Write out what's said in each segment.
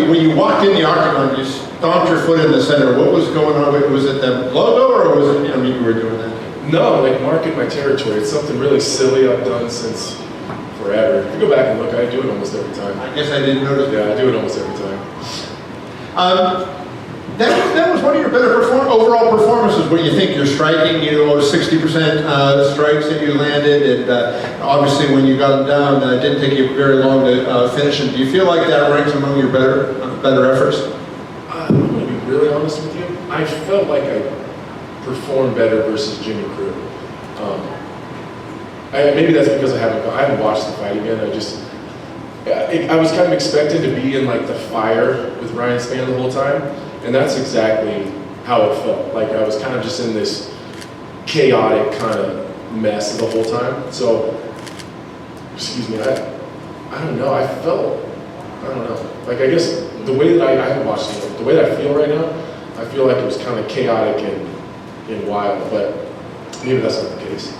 when you walked in the octagon, you stomped your foot in the center. What was going on? Was it the logo, or was it, you were doing that? No, like marking my territory. It's something really silly I've done since forever. If you go back and look, I do it almost every time. I guess I didn't notice. Yeah, I do it almost every time. That was one of your better overall performances. When you think you're striking, 60% strikes that you landed, and obviously when you got them down, it didn't take you very long to finish them. Do you feel like that ranks among your better efforts? I'm going to be really honest with you. I felt like I performed better versus Jimmy Crute. Maybe that's because I haven't watched the fight again. I was kind of expecting to be in like the fire with Ryan Spann the whole time, and that's exactly how it felt. Like I was kind of just in this chaotic kind of mess the whole time. So, excuse me, I don't know. I don't know. Like I guess the way that I haven't watched it, the way that I feel right now, I feel like it was kind of chaotic and wild, but maybe that's not the case.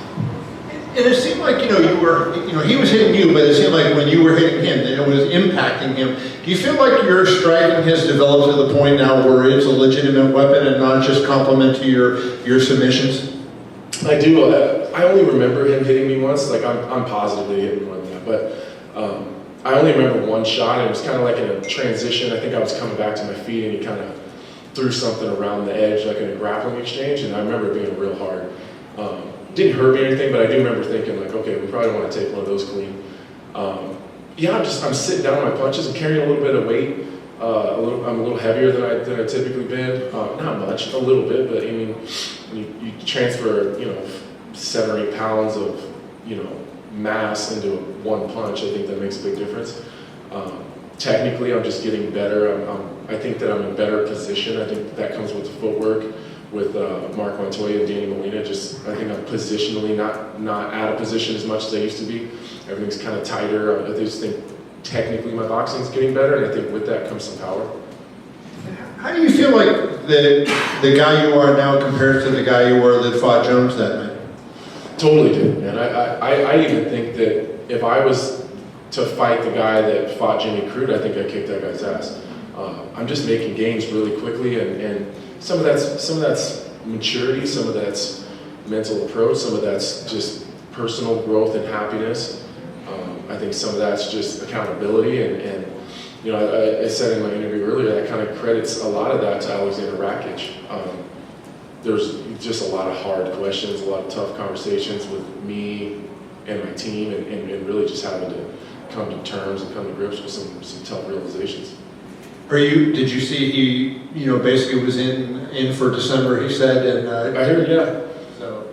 And it seemed like, you were, he was hitting you, but it seemed like when you were hitting him, that it was impacting him. Do you feel like your striking has developed to the point now where it's a legitimate weapon and not just complement to your submissions? I do. I only remember him hitting me once. Like I'm positive that he hit me more than that, but I only remember one shot. And it was kind of like in a transition. I think I was coming back to my feet, and he kind of threw something around the edge, like in a grappling exchange, and I remember it being real hard. Didn't hurt me or anything, but I do remember thinking like, okay, we probably don't want to take one of those clean. Yeah, I'm sitting down on my punches. I'm carrying a little bit of weight. I'm a little heavier than I typically been. Not much, a little bit, but I mean, you transfer 7 or 8 pounds of mass into one punch. I think that makes a big difference. Technically, I'm just getting better. I think that I'm in a better position. I think that comes with the footwork, with Mark Montoya and Danny Molina. I think I'm positionally not out of position as much as I used to be. Everything's kind of tighter. I just think technically my boxing's getting better, and I think with that comes some power. How do you feel like the guy you are now compared to the guy you were that fought Jones that night? Totally different, man. I even think that if I was to fight the guy that fought Jimmy Crute, I think I'd kick that guy's ass. I'm just making gains really quickly, and some of that's maturity, some of that's mental approach, some of that's just personal growth and happiness. I think some of that's just accountability, and I said in my interview earlier, that kind of credits a lot of that to Alexander Rakic. There's just a lot of hard questions, a lot of tough conversations with me and my team, and really just having to come to terms and come to grips with some tough realizations. Did you see he, basically was in for December, he said, and I heard, yeah. So,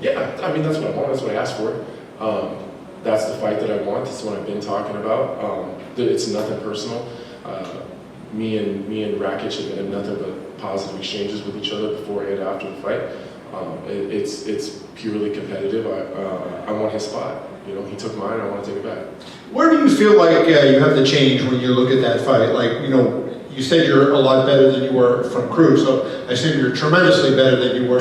yeah, I mean, that's what I want, that's what I asked for. That's the fight that I want, that's what I've been talking about. It's nothing personal. Me and Rakic have had nothing but positive exchanges with each other before and after the fight. It's purely competitive. I want his spot. He took mine, I want to take it back. Where do you feel like you have to change when you look at that fight? Like, you said you're a lot better than you were from Crute, so I assume you're tremendously better than you were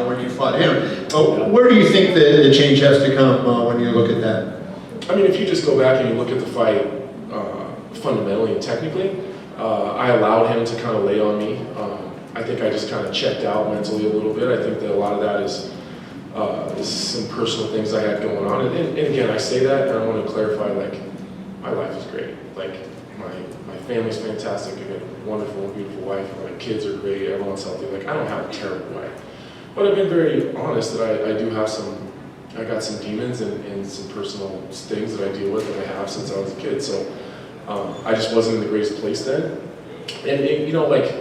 when you fought him. But where do you think the change has to come when you look at that? I mean, if you just go back and you look at the fight fundamentally and technically, I allowed him to kind of lay on me. I think I just kind of checked out mentally a little bit. I think that a lot of that is some personal things I had going on. And again, I say that, and I want to clarify, like, my life is great. Like, my family's fantastic. I got a wonderful, beautiful wife. My kids are great. Everyone's healthy. Like, I don't have a terrible life. But I've been very honest that I do have I got some demons and some personal things that I deal with that I have since I was a kid. So I just wasn't in the greatest place then. And like,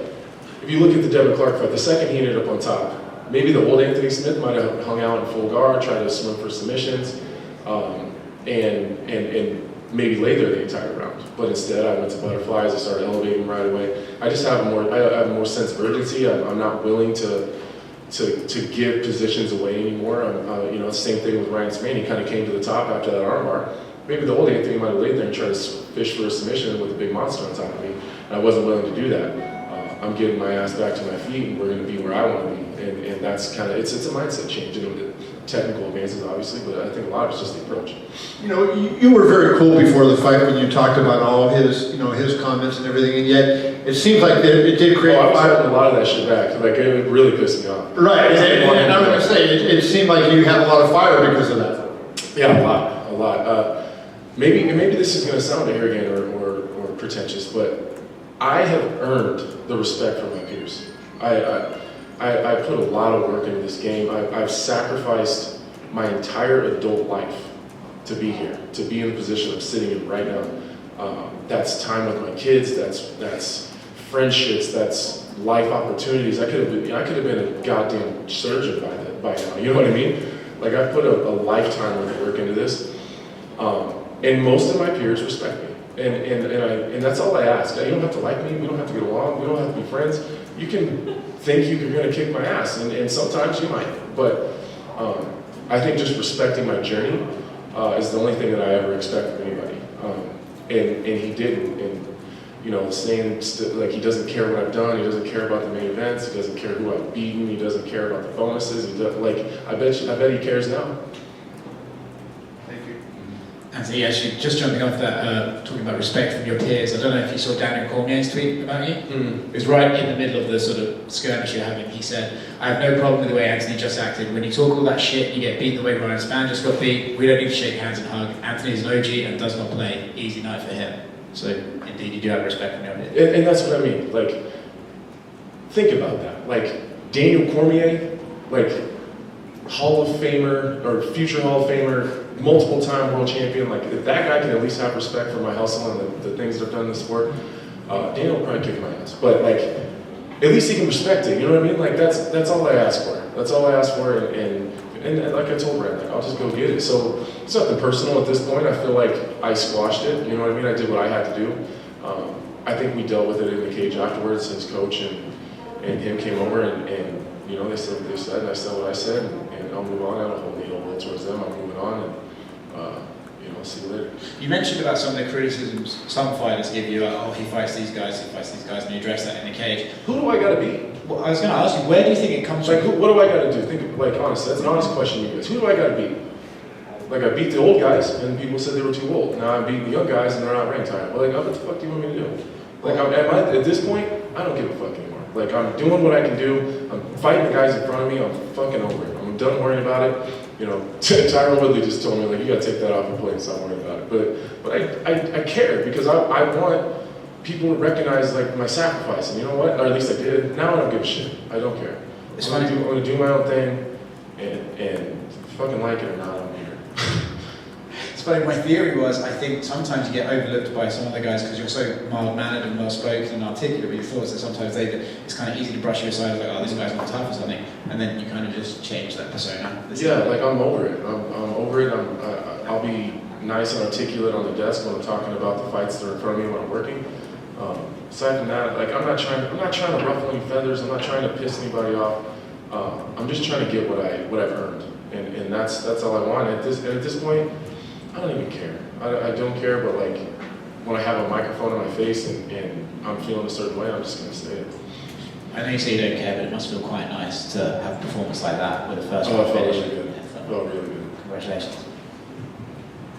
if you look at the Devin Clark fight, the second he ended up on top, maybe the old Anthony Smith might have hung out in full guard, tried to swim for submissions, and maybe lay there the entire round. But instead, I went to butterflies. I started elevating right away. I just have I have more sense of urgency. I'm not willing to give positions away anymore. It's the same thing with Ryan Spann. He kind of came to the top after that armbar. Maybe the old Anthony might have laid there and tried to fish for a submission with a big monster on top of me, and I wasn't willing to do that. I'm getting my ass back to my feet, and we're going to be where I want to be. And that's kind of, it's a mindset change. technical advances, obviously, but I think a lot of it's just the approach. You know, you were very cool before the fight when you talked about all his, you know, his comments and everything, and yet it seems like it did create I was holding a lot of that shit back. Like, it really pissed me off. Right, and I was going to say, it seemed like you had a lot of fire because of that. Yeah, a lot. Maybe this is going to sound arrogant or pretentious, but I have earned the respect from my peers. I put a lot of work into this game. I've sacrificed my entire adult life to be here, to be in the position I'm sitting in right now. That's time with my kids. That's friendships. That's life opportunities. I could have been a goddamn surgeon by now. You know what I mean? Like, I put a lifetime worth of work into this, and most of my peers respect me. And that's all I ask. You don't have to like me. We don't have to get along. We don't have to be friends. You can think you're going to kick my ass, and sometimes you might. But I think just respecting my journey is the only thing that I ever expect from anybody. And he didn't. And you know, saying like he doesn't care what I've done. He doesn't care about the main events. He doesn't care who I've beaten. He doesn't care about the bonuses. He does, like I bet he cares now. And so, actually, just jumping off that, talking about respect from your peers, I don't know if you saw Daniel Cormier's tweet about you. It was right in the middle of the sort of skirmish you're having. He said, I have no problem with the way Anthony just acted. When you talk all that shit, you get beat the way Ryan Spann just got beat. We don't need to shake hands and hug. Anthony's an OG and does not play. Easy night for him. So, indeed, you do have respect from your peers. And that's what I mean. Like, think about that. Like, Daniel Cormier, like, Hall of Famer, or future Hall of Famer, multiple-time world champion. Like, if that guy can at least have respect for my hustle and the things that I've done in the sport, Daniel will probably kick my ass. But, like, at least he can respect it, you know what I mean? Like, that's all I ask for. That's all I ask for, and like I told Brad, like, I'll just go get it. So, it's nothing personal at this point. I feel like I squashed it, you know what I mean? I did what I had to do. I think we dealt with it in the cage afterwards. His coach and him came over, and you know, they said what they said, and I said what I said, and I'll move on. I don't hold any ill will towards them. I'm moving on, and you know, see you later. You mentioned about some of the criticisms some fighters give you, like, oh, he fights these guys, and you address that in the cage. Who do I got to beat? Well, I was going to ask you, where do you think it comes Like, from? what do I got to do? Think of, like, honestly, that's an honest question, you guys. Who do I got to beat? Like, I beat the old guys, and people said they were too old. Now I'm beating the young guys, and they're not ranked higher. Well, like, what the fuck do you want me to do? Like, at this point, I don't give a fuck anymore. Like, I'm doing what I can do. I'm fighting the guys in front of me. I'm fucking over it. I'm done worrying about it. You know, Tyron Woodley just told me, like, you gotta take that off your plate and stop worrying about it. But I care because I want people to recognize, like, my sacrifice. And you know what? Or at least I did. Now I don't give a shit. I don't care. I'm gonna do my own thing, and fucking like it or not, I'm here. It's funny, my theory was, I think sometimes you get overlooked by some of the guys because you're so mild-mannered and well-spoken and articulate with your thoughts that sometimes it's kind of easy to brush you aside, like, oh, this guy's not tough or something, and then you kind of just change that persona. Yeah, like, I'm over it. I'm over it. I'll be nice and articulate on the desk when I'm talking about the fights that are in front of me when I'm working. Aside from that, like, I'm not trying to ruffle any feathers. I'm not trying to piss anybody off. I'm just trying to get what I've earned, and that's all I want. At this point, I don't even care. I don't care, but, like, when I have a microphone in my face and I'm feeling a certain way, I'm just gonna say it. I know you say you don't care, but it must feel quite nice to have a performance like that with a first Oh, round it felt finish. really good. It felt really good. Congratulations.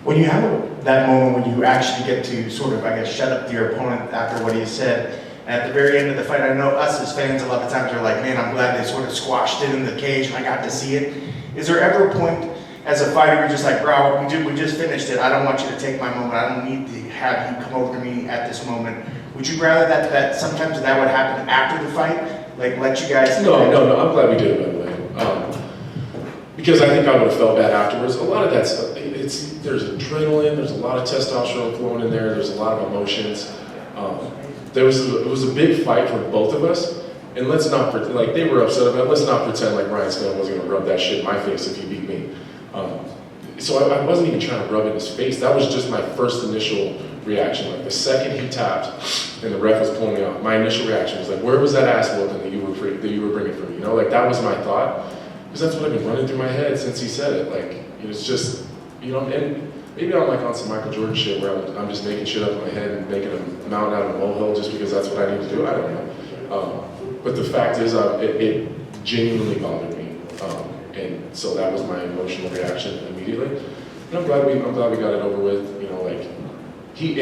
When you have that moment when you actually get to sort of, I guess, shut up your opponent after what he said, and at the very end of the fight, I know us as fans, a lot of times are like, man, I'm glad they sort of squashed it in the cage and I got to see it. Is there ever a point as a fighter you're just like, bro, we just finished it. I don't want you to take my moment. I don't need to have you come over to me at this moment. Would you rather that sometimes that would happen after the fight? Like, let you guys... No, I'm glad we did it, by the way. Because I think I would have felt bad afterwards. A lot of that stuff, there's adrenaline, there's a lot of testosterone flowing in there, there's a lot of emotions. It was a big fight for both of us, and let's not pretend, like, they were upset about it, let's not pretend like Ryan Spann wasn't gonna rub that shit in my face if he beat me. So I wasn't even trying to rub it in his face. That was just my first initial reaction. Like, the second he tapped and the ref was pulling me off, my initial reaction was like, where was that ass whooping that you were bringing for me? You know, like, that was my thought, because that's what I've been running through my head since he said it. Like, it's just, you know, and maybe I'm like on some Michael Jordan shit where I'm just making shit up in my head and making a mountain out of a molehill just because that's what I need to do. I don't know. But the fact is, it genuinely bothered me. And So that was my emotional reaction immediately. And I'm glad we got it over with. You know, like he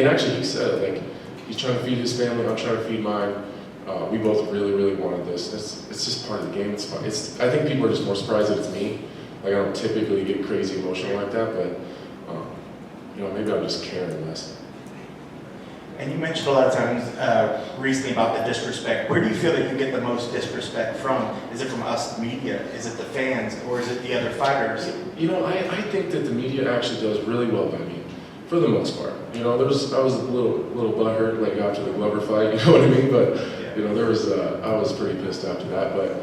said it, like he's trying to feed his family, I'm trying to feed mine. We both really wanted this. It's just part of the game. It's fun. I think people are just more surprised that it's me. Like I don't typically get crazy emotional like that, but you know, maybe I'm just caring less. And you mentioned a lot of times recently about the disrespect. Where do you feel that you get the most disrespect from? Is it from us, the media? Is it the fans? Or is it the other fighters? You know, I think that the media actually does really well by me, for the most part. You know, I was a little butthurt like after the Glover fight, you know what I mean? But you know, I was pretty pissed after that, but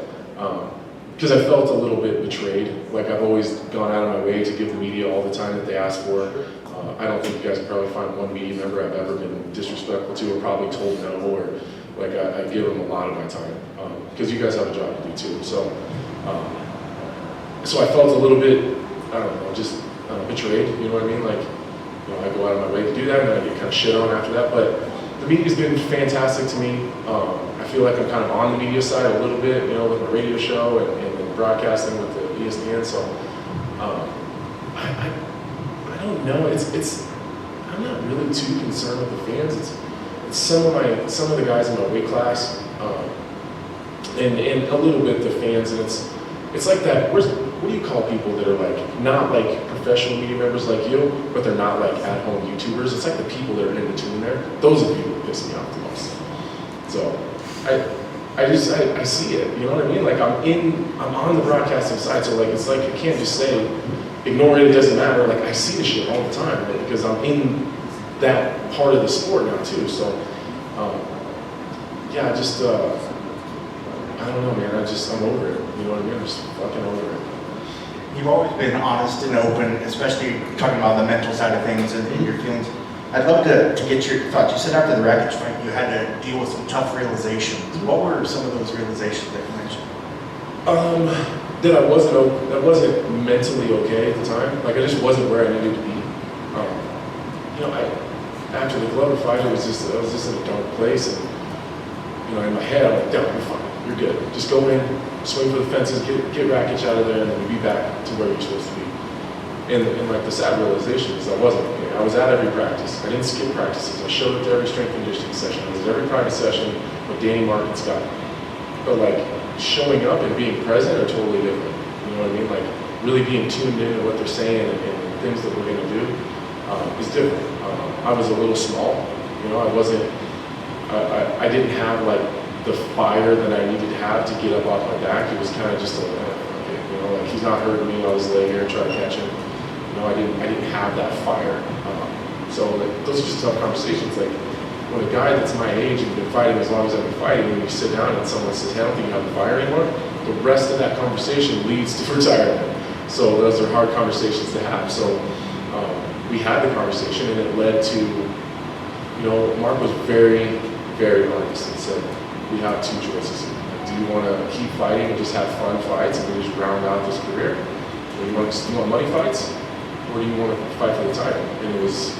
because I felt a little bit betrayed. Like I've always gone out of my way to give the media all the time that they ask for. I don't think you guys can probably find one media member I've ever been disrespectful to or probably told no, or like I give them a lot of my time because you guys have a job to do too. So I felt a little bit, I don't know, just betrayed. You know what I mean? Like, you know, I go out of my way to do that, and then I get kind of shit on after that. But the media's been fantastic to me. I feel like I'm kind of on the media side a little bit, you know, with my radio show and broadcasting with the ESPN. So I don't know. I'm not really too concerned with the fans. It's some of the guys in my weight class, and a little bit the fans, and it's like that. What do you call people that are like not like professional media members like you, but they're not like at home YouTubers? It's like the people that are in between there. Those are the people that piss me off the most. So I see it. You know what I mean? Like I'm on the broadcasting side, so like it's like I can't just say ignore it. It doesn't matter. Like I see the shit all the time, right? Because I'm in that part of the sport now too. So yeah, I don't know, man. I'm over it. You know what I mean? I'm just fucking over it. You've always been honest and open, especially talking about the mental side of things and your feelings. I'd love to get your thoughts. You said after the Rakic fight, you had to deal with some tough realizations. What were some of those realizations that you mentioned? That I wasn't mentally okay at the time. Like I just wasn't where I needed to be. You know, after the Glover fight, I was just in a dark place, and you know, in my head, I'm like, "No, you're fine. You're good. Just go in, swing for the fences, get Rakic out of there, and then you'll be back to where you're supposed to be." And like the sad realization is I wasn't okay. I was at every practice. I didn't skip practices. I showed up to every strength conditioning session. I was at every practice session with Danny, Mark, and Scott. But like showing up and being present are totally different. You know what I mean? Like really being tuned in to what they're saying and the things that we're gonna do is different. I was a little small. You know, I didn't have like the fire that I needed to have to get up off my back. It was kind of just okay, you know, like he's not hurting me. I'll just lay here and try to catch him. You know, I didn't have that fire. So like, those are just tough conversations. Like when a guy that's my age and been fighting as long as I've been fighting, when you sit down and someone says, "Hey, I don't think you have the fire anymore," the rest of that conversation leads to retirement. So those are hard conversations to have. So we had the conversation, and it led to, you know, Mark was very, very honest and said, "We have two choices. Do you want to keep fighting and just have fun fights and just round out this career? Or do you want money fights? Or do you want to fight for the title?" And it was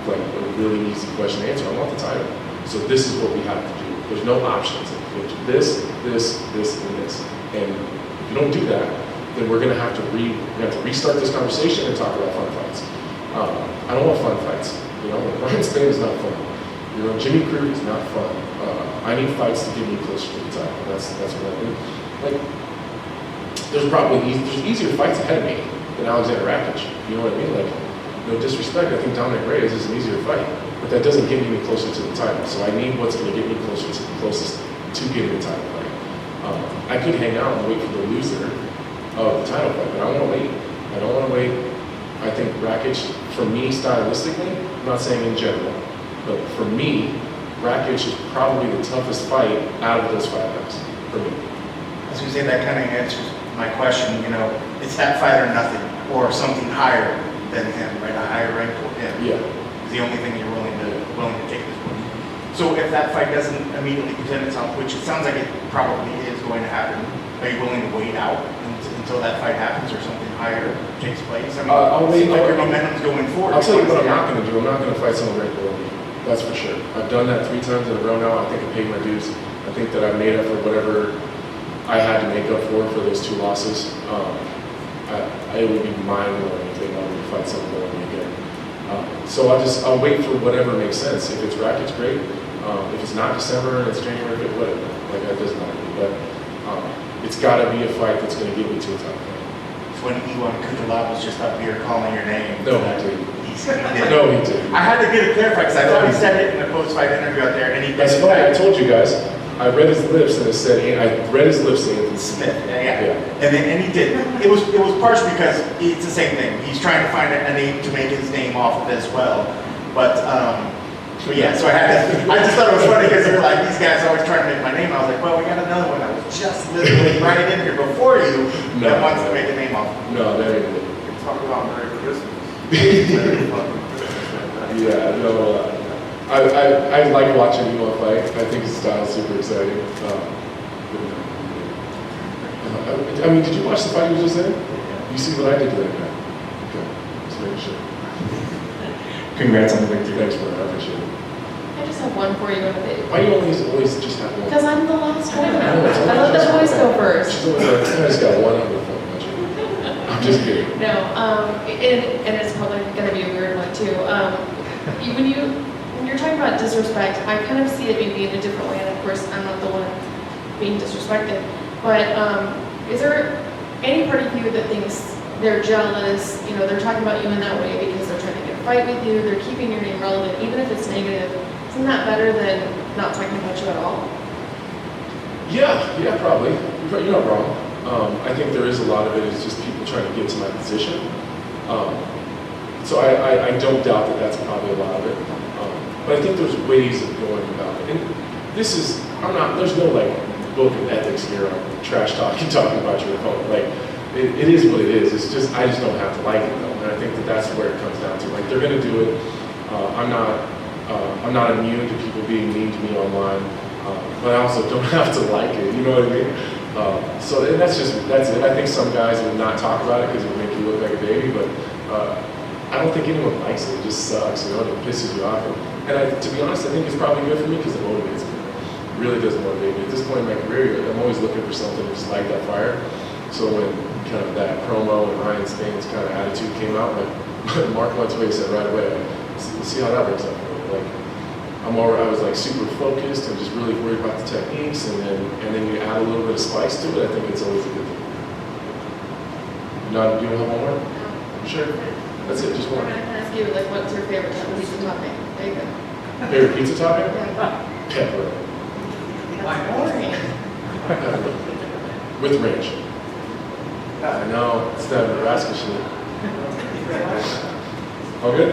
like a really easy question to answer. I want the title. So this is what we have to do. There's no options. You have to do this, and this. And if you don't do that, then we're going to have to restart this conversation and talk about fun fights. I don't want fun fights. You know, Ryan Spann is not fun. You know, Jimmy Crute is not fun. I need fights to get me closer to the title. That's what I need. Like, there's easier fights ahead of me than Alexander Rakic. You know what I mean? Like, no disrespect, I think Dominic Reyes is an easier fight, but that doesn't get me closer to the title. So I need what's going to get me closest to getting the title fight. I could hang out and wait for the loser of the title fight, but I want to wait. I don't want to wait. I think Rakic, for me, stylistically, I'm not saying in general, but for me, Rakic is probably the toughest fight out of those five guys, for me. I was going to say that kind of answers my question. You know, it's that fight or nothing, or something higher than him, right? A higher rank for him. Yeah. Is the only thing you're willing to take this one. So if that fight doesn't immediately present itself, which it sounds like it probably is going to happen, are you willing to wait out until that fight happens or something higher takes place? I mean, I'll wait. like your momentum's going forward. I'll tell you what I'm not going to do. I'm not going to fight someone right below me. That's for sure. I've done that 3 times in a row now. I think I paid my dues. I think that I've made up for whatever I had to make up for those 2 losses. it would be mind-blowing if they wanted me to fight someone like me again. So I'll wait for whatever makes sense. If it's rackets, great. If it's not December and it's January, whatever. Like, that doesn't matter. But it's got to be a fight that's going to get me to a top fight. When Iwan Kutalov was just up here calling your name. No, he didn't. He did. No, he didn't. I had to get it clarified because I thought he said it in a post-fight interview out there, and he That's didn't. funny. I told you guys. I read his lips and it said, I read his lips saying, Smith, and he did. It was partially because it's the same thing. He's trying to find a name to make his name off of as well. But yeah, so I just thought it was funny because they're like, these guys always trying to make my name. I was like, well, we got another one that was just literally right in here before you that wants to make a name off. No, that ain't it. Talk about Merry Christmas. Yeah, no, I like watching you all fight. I think his style is super exciting. I mean, did you watch the fight you just in? You see what I did to that guy? Okay, just making sure. Congrats on the victory. Thanks, man. I appreciate it. I just have one for you. Why do you always just have one? Because I'm the last one. I know, it's I let the boys go first. She's always like, I just got one on the phone. I'm just kidding. No, and it's probably going to be a weird one too. When you're talking about disrespect, I kind of see it maybe in a different way, and of course I'm not the one being disrespected. But is there any part of you that thinks they're jealous? You know, they're talking about you in that way because they're trying to get a fight with you. They're keeping your name relevant, even if it's negative. Isn't that better than not talking about you at all? Yeah, probably. You're not wrong. I think there is a lot of it is just people trying to get to my position. So I don't doubt that that's probably a lot of it. But I think there's ways of going about it. And there's no like book of ethics here on trash talking about your opponent. Like, it is what it is. It's just, I just don't have to like it though. And I think that's where it comes down to. Like, they're gonna do it. I'm not immune to people being mean to me online. But I also don't have to like it, you know what I mean? And that's it. I think some guys would not talk about it because it would make you look like a baby, but I don't think anyone likes it. It just sucks, you know, and it pisses you off. And to be honest, I think it's probably good for me because it motivates me. It really does motivate me. At this point in my career, I'm always looking for something to just light that fire. So when kind of that promo and Ryan Spann's kind of attitude came out, like Mark Montoya said right away, we'll see how that works out for me. Like, I was like super focused and just really worried about the techniques, and then you add a little bit of spice to it. I think it's always a good thing. You don't have one more? Sure. That's it, just one. I'm going to ask you, like, what's your favorite pizza topping? There you go. Favorite pizza topping? Yeah. Pepper. That's boring. With ranch. I know, it's that Nebraska shit. All good?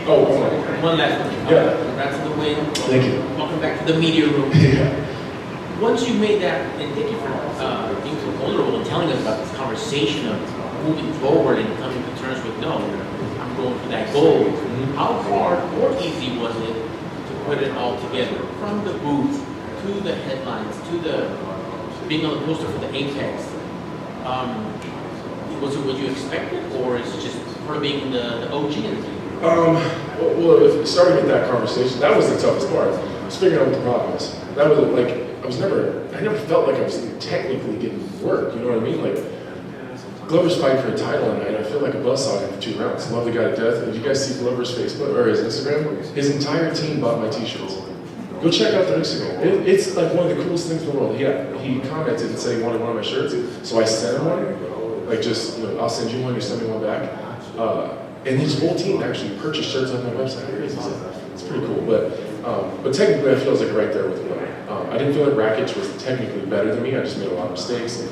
Oh, one more. One last one. Yeah. Congrats on the win. Thank you. Welcome back to the media room. Yeah. Once you made that, and thank you for being so vulnerable and telling us about this conversation of moving forward and coming to terms with, no, I'm going for that goal. Mm-hmm. How hard or easy was it to put it all together? From the booth, to the headlines, to the being on the poster for the Apex. Was it what you expected, or is it just part of being the OG in the team? Well, starting with that conversation, that was the toughest part. Was figuring out what the problem was. That was like, I never felt like I was technically getting work, you know what I mean? Like, Glover's fighting for a title, and I feel like a buzzsaw him for 2 rounds. Love the guy to death. Did you guys see Glover's Facebook, or his Instagram? His entire team bought my t-shirts. Go check out their Instagram. It's like one of the coolest things in the world. He commented and said he wanted one of my shirts, so I sent him one. Like, just, you know, I'll send you one, you send me one back. And his whole team actually purchased shirts on my website. It's pretty cool, but technically I feel like right there with him. I didn't feel like Rakic was technically better than me. I just made a lot of mistakes.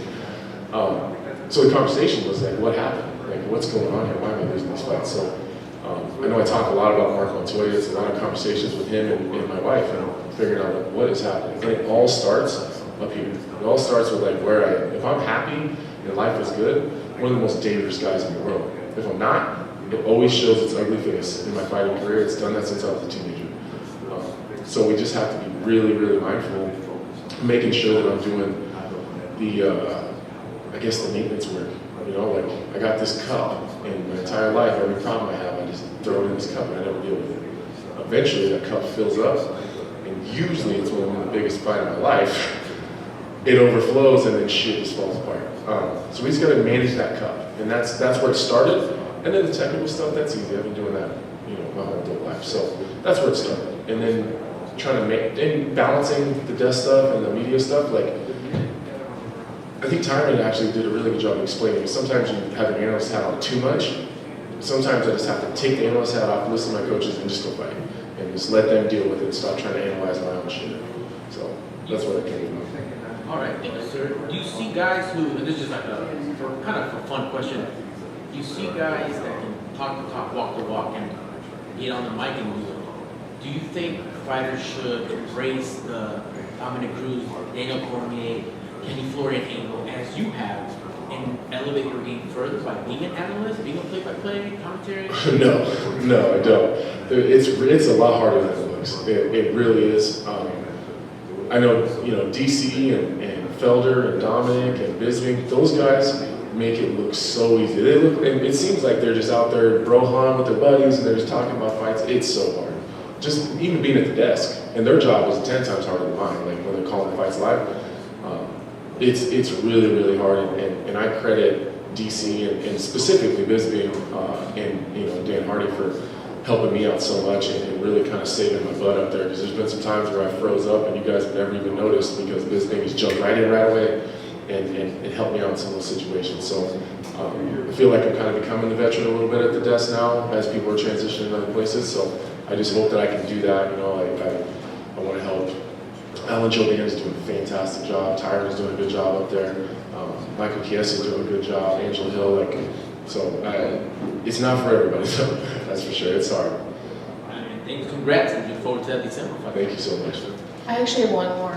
So the conversation was like, what happened? Like, what's going on here? Why am I losing these fights? So I know I talk a lot about Mark Montoya. It's a lot of conversations with him and my wife, and figuring out like, what is happening. And it all starts up here. It all starts with like if I'm happy and life is good, one of the most dangerous guys in the world. If I'm not, it always shows its ugly face in my fighting career. It's done that since I was a teenager. So we just have to be really, really mindful, making sure that I'm doing the maintenance work. You know, like, I got this cup, and my entire life, every problem I have, I just throw it in this cup and I never deal with it. Eventually that cup fills up, and usually it's when I'm in the biggest fight of my life, it overflows and then shit just falls apart. So we just got to manage that cup, and that's where it started. And then the technical stuff, that's easy. I've been doing that, my whole adult life. So that's where it started. And then trying to and balancing the desk stuff and the media stuff. Like, I think Tyron actually did a really good job of explaining. Sometimes you have an analyst hat on too much. Sometimes I just have to take the analyst hat off, listen to my coaches, and just go fight. And just let them deal with it and stop trying to analyze my own shit. So that's what I came from. All right, thank you, sir. Do you see guys who, and this is just like a kind of a fun question, do you see guys that can talk the talk, walk the walk, and get on the mic and do it? Do you think fighters should embrace the Dominic Cruz, Daniel Cormier, Kenny Florian angle as you have, and elevate your game further by being an analyst, being a play-by-play commentary? No, I don't. It's a lot harder than it looks. It really is. I know, DC and Felder and Dominic and Bisping, those guys make it look so easy. And it seems like they're just out there brohan with their buddies and they're just talking about fights. It's so hard. Just even being at the desk, and their job is 10 times harder than mine, like when they're calling fights live. It's really, really hard, and I credit DC and specifically Bisping and Dan Hardy for helping me out so much and really kind of saving my butt up there, because there's been some times where I froze up and you guys have never even noticed because Bisping just jumped right in right away and helped me out in some of those situations. So I feel like I'm kind of becoming the veteran a little bit at the desk now as people are transitioning to other places. So I just hope that I can do that. I want to help. Alan Joban is doing a fantastic job. Tyron is doing a good job up there. Michael Chiesa is doing a good job. Angela Hill, it's not for everybody, so that's for sure. It's hard. Thanks, congrats, and look forward to that December fight. Thank you so much. I actually have one more.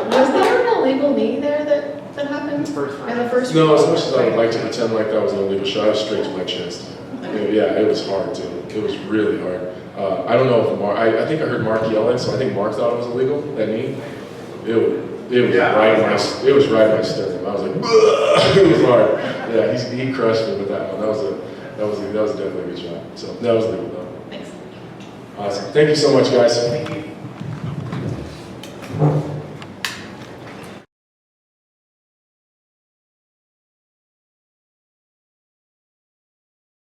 Was there an illegal knee there that happened in the first? No, as much as I would like to pretend like that was an illegal shot, I was straight to my chest. Yeah, it was hard too. It was really hard. I don't know if I think I heard Mark yelling, so I think Mark thought it was illegal, that knee. It was right in my sternum. I was like, it was hard. Yeah, he crushed me with that one. That was definitely a good shot. So that was legal though. Thanks. Awesome. Thank you so much, guys. Thank you.